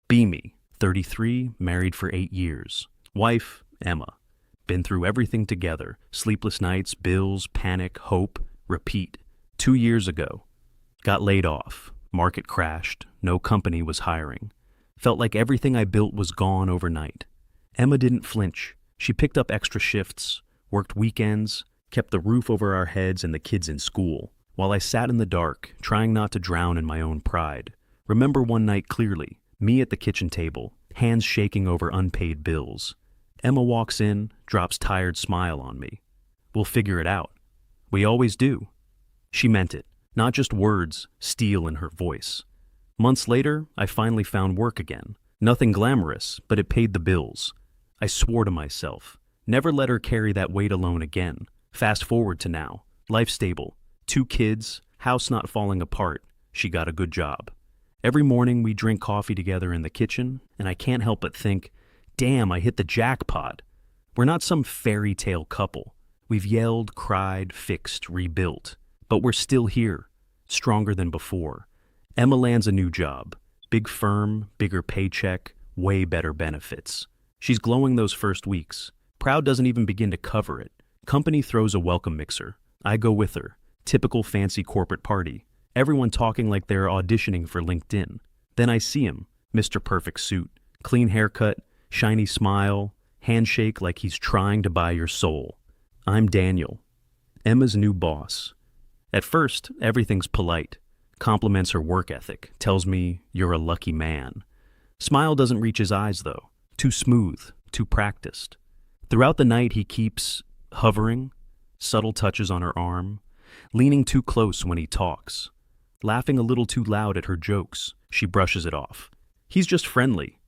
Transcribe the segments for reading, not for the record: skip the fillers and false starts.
Beamy, 33, married for 8 years. Wife, Emma. Been through everything together. Sleepless nights, bills, panic, hope, repeat. 2 years ago. Got laid off. Market crashed. No company was hiring. Felt like everything I built was gone overnight. Emma didn't flinch. She picked up extra shifts, worked weekends, kept the roof over our heads and the kids in school, while I sat in the dark, trying not to drown in my own pride. Remember one night clearly, me at the kitchen table, hands shaking over unpaid bills. Emma walks in, drops tired smile on me. We'll figure it out. We always do. She meant it, not just words, steel in her voice. Months later, I finally found work again. Nothing glamorous, but it paid the bills. I swore to myself, never let her carry that weight alone again. Fast forward to now, life stable, 2 kids, house not falling apart. She got a good job. Every morning we drink coffee together in the kitchen, and I can't help but think, damn, I hit the jackpot. We're not some fairy tale couple. We've yelled, cried, fixed, rebuilt. But we're still here, stronger than before. Emma lands a new job. Big firm, bigger paycheck, way better benefits. She's glowing those first weeks. Proud doesn't even begin to cover it. Company throws a welcome mixer. I go with her. Typical fancy corporate party. Everyone talking like they're auditioning for LinkedIn. Then I see him, Mr. Perfect suit, clean haircut, shiny smile, handshake like he's trying to buy your soul. I'm Daniel, Emma's new boss. At first, everything's polite. Compliments her work ethic, tells me you're a lucky man. Smile doesn't reach his eyes though. Too smooth, too practiced. Throughout the night he keeps hovering, subtle touches on her arm, leaning too close when he talks, laughing a little too loud at her jokes. She brushes it off. He's just friendly.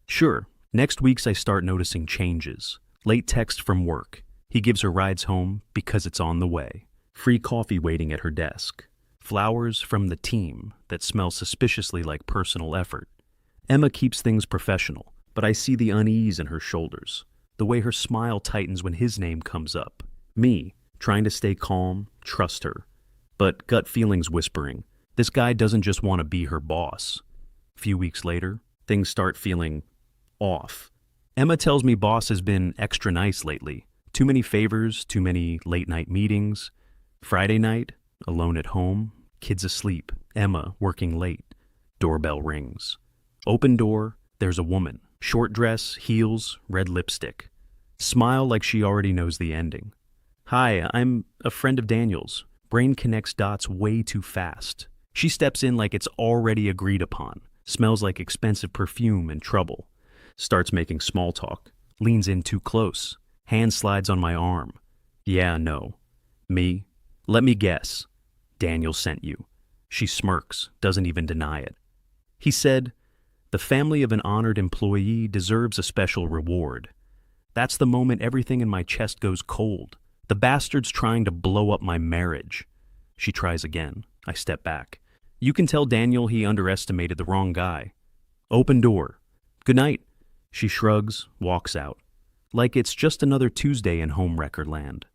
Sure, next weeks I start noticing changes. Late text from work. He gives her rides home because it's on the way. Free coffee waiting at her desk. Flowers from the team that smell suspiciously like personal effort. Emma keeps things professional, but I see the unease in her shoulders, the way her smile tightens when his name comes up. Me, trying to stay calm, trust her, but gut feelings whispering, this guy doesn't just want to be her boss. A few weeks later, things start feeling off. Emma tells me boss has been extra nice lately. Too many favors, too many late-night meetings. Friday night, alone at home, kids asleep, Emma working late. Doorbell rings. Open door, there's a woman. Short dress, heels, red lipstick. Smile like she already knows the ending. Hi, I'm a friend of Daniel's. Brain connects dots way too fast. She steps in like it's already agreed upon. Smells like expensive perfume and trouble. Starts making small talk. Leans in too close. Hand slides on my arm. Yeah, no. Me? Let me guess. Daniel sent you. She smirks, doesn't even deny it. He said, the family of an honored employee deserves a special reward. That's the moment everything in my chest goes cold. The bastard's trying to blow up my marriage. She tries again. I step back. You can tell Daniel he underestimated the wrong guy. Open door. Good night. She shrugs, walks out. Like it's just another Tuesday in homewrecker land.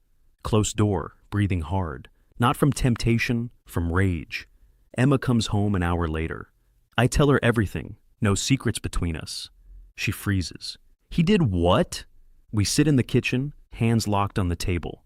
Close door, breathing hard. Not from temptation, from rage. Emma comes home an hour later. I tell her everything. No secrets between us. She freezes. He did what? We sit in the kitchen, hands locked on the table.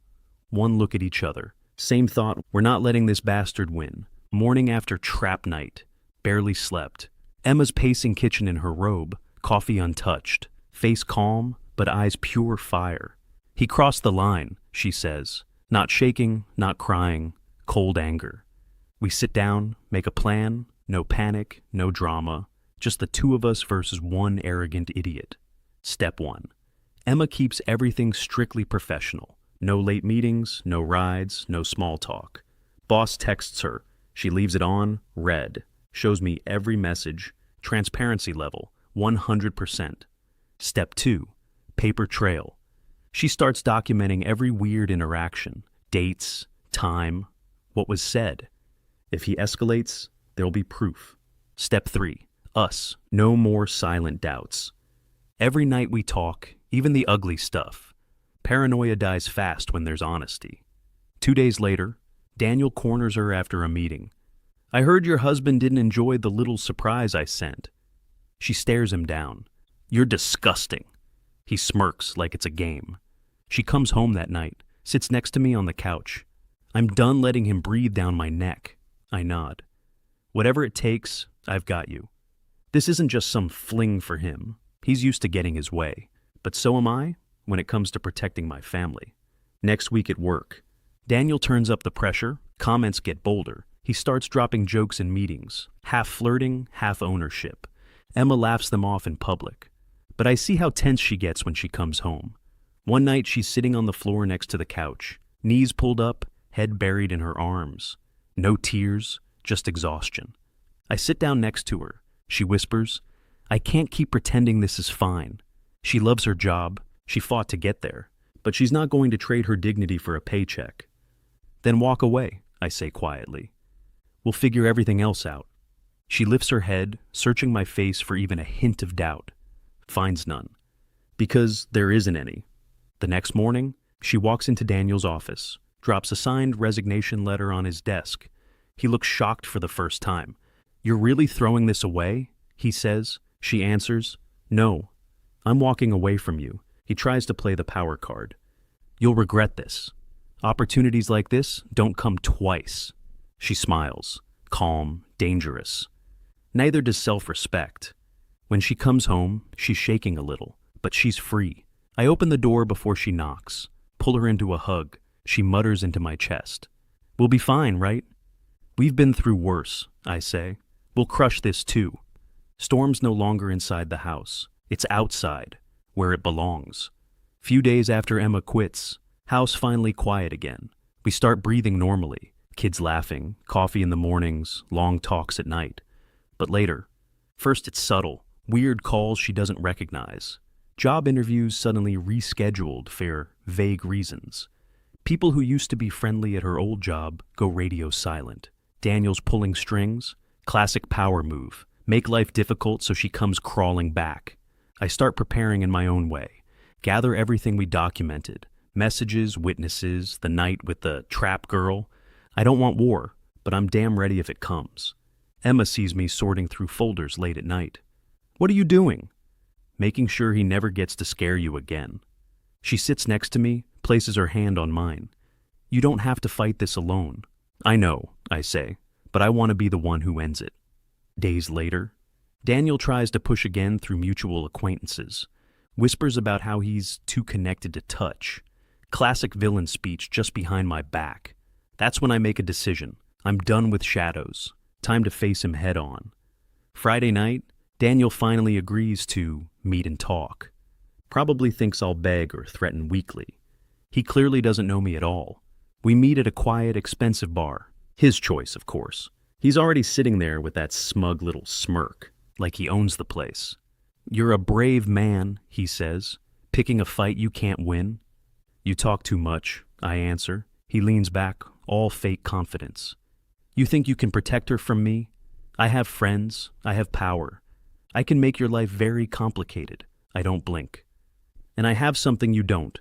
One look at each other. Same thought, we're not letting this bastard win. Morning after trap night. Barely slept. Emma's pacing kitchen in her robe, coffee untouched. Face calm, but eyes pure fire. He crossed the line, she says. Not shaking, not crying, cold anger. We sit down, make a plan, no panic, no drama. Just the two of us versus one arrogant idiot. Step 1. Emma keeps everything strictly professional. No late meetings, no rides, no small talk. Boss texts her. She leaves it on, read. Shows me every message. Transparency level, 100%. Step 2. Paper trail. She starts documenting every weird interaction. Dates, time, what was said. If he escalates, there'll be proof. Step 3. Us. No more silent doubts. Every night we talk, even the ugly stuff. Paranoia dies fast when there's honesty. 2 days later, Daniel corners her after a meeting. I heard your husband didn't enjoy the little surprise I sent. She stares him down. "You're disgusting." He smirks like it's a game. She comes home that night, sits next to me on the couch. I'm done letting him breathe down my neck. I nod. "Whatever it takes, I've got you." This isn't just some fling for him. He's used to getting his way. But so am I when it comes to protecting my family. Next week at work, Daniel turns up the pressure, comments get bolder. He starts dropping jokes in meetings, half flirting, half ownership. Emma laughs them off in public. But I see how tense she gets when she comes home. One night she's sitting on the floor next to the couch, knees pulled up, head buried in her arms. No tears, just exhaustion. I sit down next to her. She whispers, "I can't keep pretending this is fine." She loves her job. She fought to get there. But she's not going to trade her dignity for a paycheck. "Then walk away," I say quietly. "We'll figure everything else out." She lifts her head, searching my face for even a hint of doubt. Finds none. Because there isn't any. The next morning, she walks into Daniel's office, drops a signed resignation letter on his desk. He looks shocked for the first time. "You're really throwing this away?" he says. She answers, "No, I'm walking away from you." He tries to play the power card. "You'll regret this. Opportunities like this don't come twice." She smiles, calm, dangerous. Neither does self-respect. When she comes home, she's shaking a little, but she's free. I open the door before she knocks, pull her into a hug. She mutters into my chest. "We'll be fine, right?" "We've been through worse," I say. "We'll crush this too." Storm's no longer inside the house. It's outside, where it belongs. Few days after Emma quits, house finally quiet again. We start breathing normally, kids laughing, coffee in the mornings, long talks at night. But later, first it's subtle, weird calls she doesn't recognize. Job interviews suddenly rescheduled for vague reasons. People who used to be friendly at her old job go radio silent. Daniel's pulling strings, classic power move, make life difficult so she comes crawling back. I start preparing in my own way, gather everything we documented, messages, witnesses, the night with the trap girl. I don't want war, but I'm damn ready if it comes. Emma sees me sorting through folders late at night. "What are you doing?" "Making sure he never gets to scare you again." She sits next to me, places her hand on mine. "You don't have to fight this alone." "I know," I say, "but I want to be the one who ends it." Days later, Daniel tries to push again through mutual acquaintances, whispers about how he's too connected to touch. Classic villain speech just behind my back. That's when I make a decision. I'm done with shadows. Time to face him head on. Friday night, Daniel finally agrees to meet and talk. Probably thinks I'll beg or threaten weakly. He clearly doesn't know me at all. We meet at a quiet, expensive bar. His choice, of course. He's already sitting there with that smug little smirk, like he owns the place. "You're a brave man," he says, "picking a fight you can't win." "You talk too much," I answer. He leans back, all fake confidence. "You think you can protect her from me? I have friends. I have power. I can make your life very complicated." I don't blink. "And I have something you don't."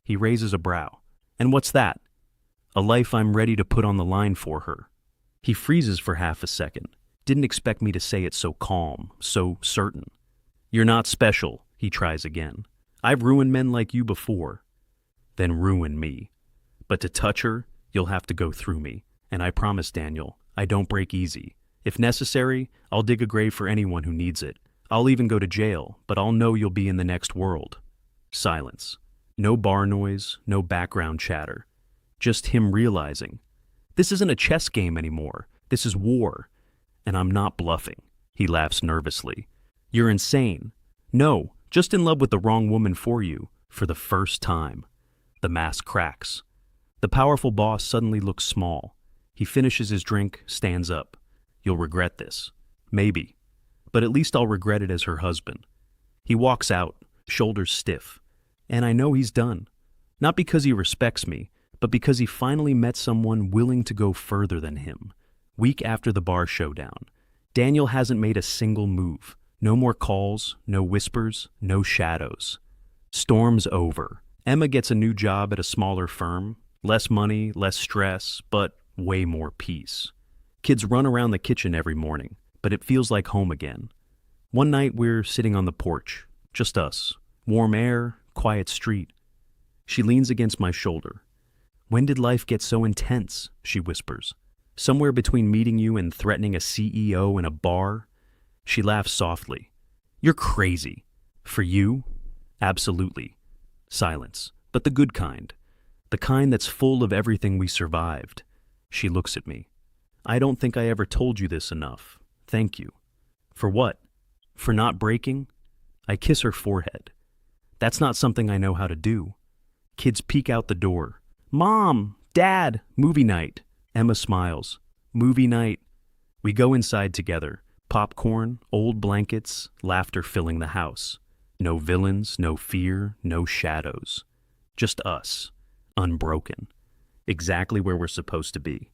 He raises a brow. "And what's that?" "A life I'm ready to put on the line for her." He freezes for half a second. Didn't expect me to say it so calm, so certain. "You're not special," he tries again. "I've ruined men like you before." "Then ruin me. But to touch her, you'll have to go through me. And I promise, Daniel, I don't break easy. If necessary, I'll dig a grave for anyone who needs it. I'll even go to jail, but I'll know you'll be in the next world." Silence. No bar noise, no background chatter. Just him realizing. This isn't a chess game anymore. This is war. And I'm not bluffing. He laughs nervously. "You're insane." "No, just in love with the wrong woman for you, for the first time." The mask cracks. The powerful boss suddenly looks small. He finishes his drink, stands up. "You'll regret this." "Maybe. But at least I'll regret it as her husband." He walks out, shoulders stiff. And I know he's done. Not because he respects me, but because he finally met someone willing to go further than him. Week after the bar showdown, Daniel hasn't made a single move. No more calls, no whispers, no shadows. Storm's over. Emma gets a new job at a smaller firm. Less money, less stress, but way more peace. Kids run around the kitchen every morning, but it feels like home again. One night we're sitting on the porch, just us. Warm air, quiet street. She leans against my shoulder. When did life get so intense? She whispers. Somewhere between meeting you and threatening a CEO in a bar? She laughs softly. You're crazy. For you? Absolutely. Silence, but the good kind. The kind that's full of everything we survived. She looks at me. I don't think I ever told you this enough. Thank you. For what? For not breaking? I kiss her forehead. That's not something I know how to do. Kids peek out the door. Mom! Dad! Movie night! Emma smiles. Movie night. We go inside together. Popcorn, old blankets, laughter filling the house. No villains, no fear, no shadows. Just us. Unbroken. Exactly where we're supposed to be.